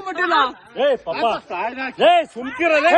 ಕೊಟ್ಟಿಲ್ಲ. ಸುಮ್ಕಿರಲೇ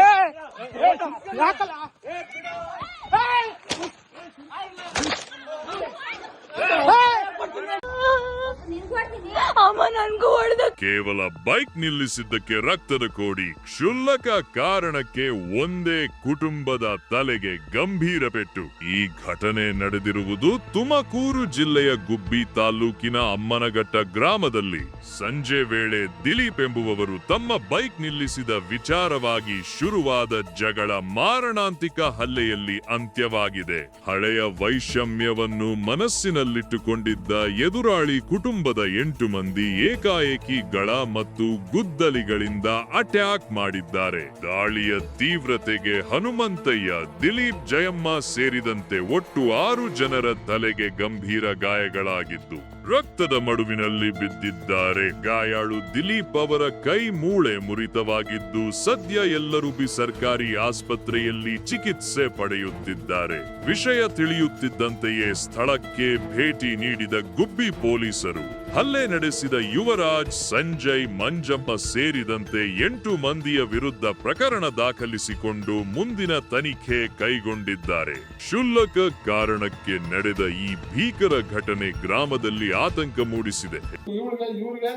ಕೇವಲ ಬೈಕ್ ನಿಲ್ಲಿಸಿದ್ದಕ್ಕೆ ರಕ್ತದ ಕೋಡಿ, ಕ್ಷುಲ್ಲಕ ಕಾರಣಕ್ಕೆ ಒಂದೇ ಕುಟುಂಬದ ತಲೆಗೆ ಗಂಭೀರ ಪೆಟ್ಟು. ಈ ಘಟನೆ ನಡೆದಿರುವುದು ತುಮಕೂರು ಜಿಲ್ಲೆಯ ಗುಬ್ಬಿ ತಾಲೂಕಿನ ಅಮ್ಮನಘಟ್ಟ ಗ್ರಾಮದಲ್ಲಿ. ಸಂಜೆ ವೇಳೆ ದಿಲೀಪ್ ಎಂಬುವವರು ತಮ್ಮ ಬೈಕ್ ನಿಲ್ಲಿಸಿದ ವಿಚಾರವಾಗಿ ಶುರುವಾದ ಜಗಳ ಮಾರಣಾಂತಿಕ ಹಲ್ಲೆಯಲ್ಲಿ ಅಂತ್ಯವಾಗಿದೆ. ಹಳೆಯ ವೈಷಮ್ಯವನ್ನು ಮನಸ್ಸಿನಲ್ಲಿಟ್ಟುಕೊಂಡಿದ್ದ ಎದುರಾಳಿ ಕುಟುಂಬದ 8 ಮಂದಿ ಏಕಾಏಕಿ ಗಳ ಮತ್ತು ಗುದ್ದಲಿಗಳಿಂದ ಅಟ್ಯಾಕ್ ಮಾಡಿದ್ದಾರೆ. ದಾಳಿಯ ತೀವ್ರತೆಗೆ ಹನುಮಂತಯ್ಯ, ದಿಲೀಪ್, ಜಯಮ್ಮ ಸೇರಿದಂತೆ ಒಟ್ಟು 6 ಜನರ ತಲೆಗೆ ಗಂಭೀರ ಗಾಯಗಳಾಗಿದ್ದು ರಕ್ತದ ಮಡುವಿನಲ್ಲಿ ಬಿದ್ದಿದ್ದಾರೆ. ಗಾಯಾಳು ದಿಲೀಪ್ ಅವರ ಕೈ ಮೂಳೆ ಮುರಿತವಾಗಿದ್ದು ಸದ್ಯ ಎಲ್ಲರೂ ಸರ್ಕಾರಿ ಆಸ್ಪತ್ರೆಯಲ್ಲಿ ಚಿಕಿತ್ಸೆ ಪಡೆಯುತ್ತಿದ್ದಾರೆ. ವಿಷಯ ತಿಳಿಯುತ್ತಿದ್ದಂತೆಯೇ ಸ್ಥಳಕ್ಕೆ ಭೇಟಿ ನೀಡಿದ ಗುಬ್ಬಿ ಪೊಲೀಸರು ಹಲ್ಲೆ ನಡೆಸಿದ ಯುವರಾಜ್, ಸಂಜಯ್, ಮಂಜಮ್ಮ ಸೇರಿದಂತೆ 8 ಮಂದಿಯ ವಿರುದ್ಧ ಪ್ರಕರಣ ದಾಖಲಿಸಿಕೊಂಡು ಮುಂದಿನ ತನಿಖೆ ಕೈಗೊಂಡಿದ್ದಾರೆ. ಕ್ಷುಲ್ಲಕ ಕಾರಣಕ್ಕೆ ನಡೆದ ಈ ಭೀಕರ ಘಟನೆ ಗ್ರಾಮದಲ್ಲಿ ಆತಂಕ ಮೂಡಿಸಿದೆ. ಇವ್ರಿಗೆ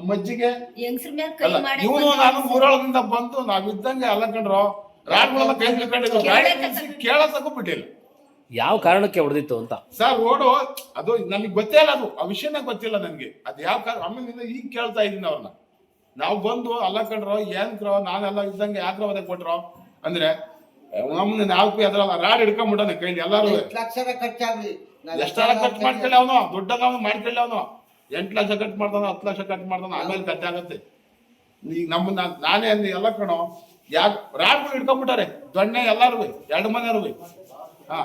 ಮಜ್ಜಿಗೆ ಇವನು ನಾನು ಊರೊಳಗಿಂದ ಬಂದು ನಾವಿದ್ದಂಗೆ ಅಲ್ಲ ಕಂಡ್ರು ರಾಡ್ಗಳೆಲ್ಲ ಕೈ ಹಿಡ್ಕೊಂಡಿದ್ರು, ಗಾಡಿ ಕೇಳಸಕ್ಕೂ ಬಿಟ್ಟಿಲ್ಲ. ಯಾವ ಕಾರಣಕ್ಕೆ ಹೊಡೆದಿತ್ತು ಅಂತ ಸರ್ ರೋಡು ಅದು ನನಗೆ ಗೊತ್ತೇ ಇಲ್ಲ, ಅದು ಆ ವಿಷಯನೇ ಗೊತ್ತಿಲ್ಲ ನನಗೆ. ಅದು ಯಾವ ಕಾರಣ ಆಮೇಲೆ ಈಗ ಕೇಳ್ತಾ ಇದೀನಿ ಅವ್ರನ್ನ. ನಾವು ಬಂದು ಅಲ್ಲ ಕಂಡ್ರು ಏನ್ಕ್ರೋ ನಾನೆಲ್ಲ ಇದ್ದಂಗೆ ಯಾಕ್ರ ಒದಕ್ ಕೊಟ್ರು ಅಂದ್ರೆ ನಮ್ಮನ್ನ ನಾಲ್ಕು ಅದ್ರಲ್ಲ ರಾಡ್ ಹಿಡ್ಕೊಂಡ್ಬಿಟ್ಟಾನೆ ಕೈಲಿ. ಎಲ್ಲಾರು ಎಷ್ಟೆಲ್ಲ ಖರ್ಚು ಮಾಡ್ಕೊಳ್ಳಿ, ಅವನು ದೊಡ್ಡದ ಅವನು ಮಾಡ್ಕೊಳ್ಳಿ, ಅವನು 8 ಲಕ್ಷ ಖರ್ಚು ಮಾಡ್ತಾನ, 10 ಲಕ್ಷ ಖರ್ಚು ಮಾಡ್ತಾನ, ಆಮೇಲೆ ಖರ್ಚಾಗತ್ತೆ. ಈಗ ನಮ್ಮನ್ನ ನಾನೇ ಅಂದು ಎಲ್ಲ ಕಣೋ ಯಾಕೆ ರಾಡ್ಗಳು ಹಿಡ್ಕೊಂಡ್ಬಿಟ್ಟಾರೆ ದೊಣ್ಣೆ ಎಲ್ಲಾರು 2 ಮನೆಯವ್ರು. ಹಾ